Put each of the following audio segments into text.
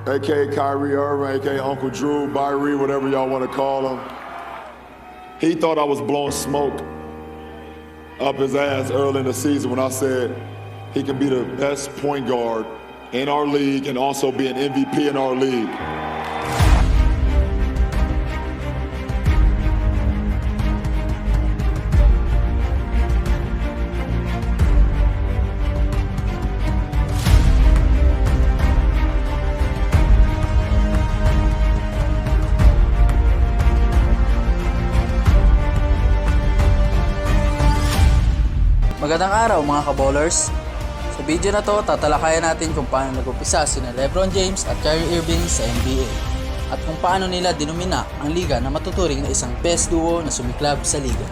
a.k.a. Kyrie Irving, a.k.a. Uncle Drew, Byrie, whatever y'all want to call him. He thought I was blowing smoke up his ass early in the season when I said he can be the best point guard in our league and also be an MVP in our league. Magandang araw mga ka-ballers! Sa video na to, tatalakayan natin kung paano nag-umpisa sina LeBron James at Kyrie Irving sa NBA at kung paano nila dinumina ang liga na matuturing na isang best duo na sumiklab sa liga.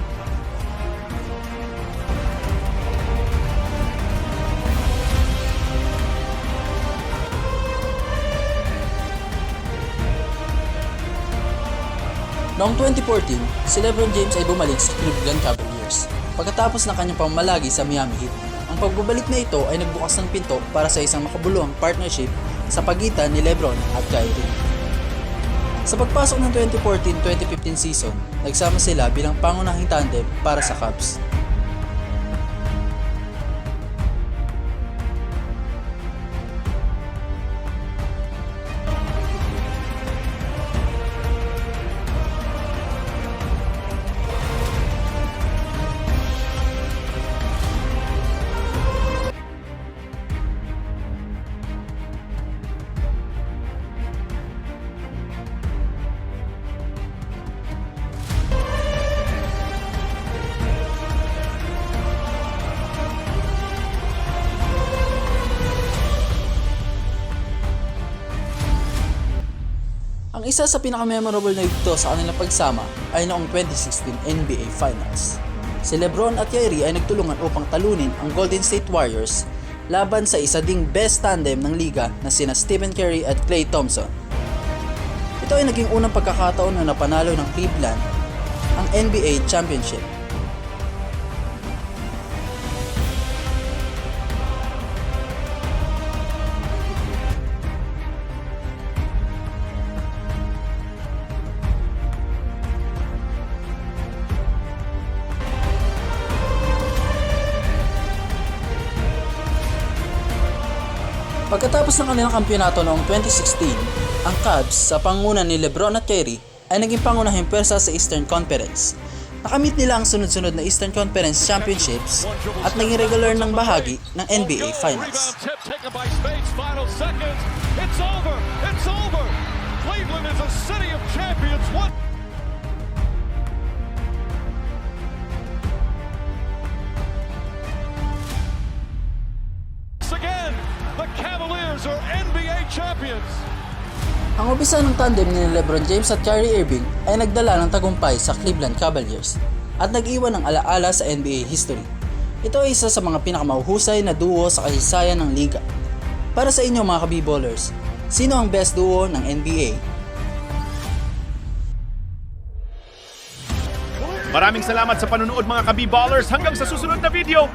Noong 2014, si LeBron James ay bumalik sa Cleveland Cavaliers pagkatapos ng kanyang pamalagi sa Miami Heat. Ang pagbabalik na ito ay nagbukas ng pinto para sa isang makabuluhang partnership sa pagitan ni LeBron at Kyrie. Sa pagpasok ng 2014-2015 season, nagsama sila bilang pangunahing tandem para sa Cavs. Ang isa sa pinaka-memorable na ito sa kanilang pagsama ay noong 2016 NBA Finals. Si LeBron at Kyrie ay nagtulungan upang talunin ang Golden State Warriors laban sa isa ding best tandem ng liga na sina Stephen Curry at Klay Thompson. Ito ay naging unang pagkakataon na napanalo ng Cleveland ang NBA Championship. Pagkatapos ng kanilang kampyonato noong 2016, ang Cavs sa pangunan ni LeBron at Kyrie ay naging pangunahing pwersa sa Eastern Conference. Nakamit nila ang sunod-sunod na Eastern Conference Championships at naging regular ng bahagi ng NBA Finals. Cleveland is a city of champions. The Cavaliers are NBA champions. Ang umpisa ng tandem ni LeBron James at Kyrie Irving ay nagdala ng tagumpay sa Cleveland Cavaliers at nag-iwan ng alaala sa NBA history. Ito ay isa sa mga pinakamahuhusay na duo sa kasaysayan ng liga. Para sa inyo mga ka-B-ballers, sino ang best duo ng NBA? Maraming salamat sa panunood mga ka-B-ballers. Hanggang sa susunod na video.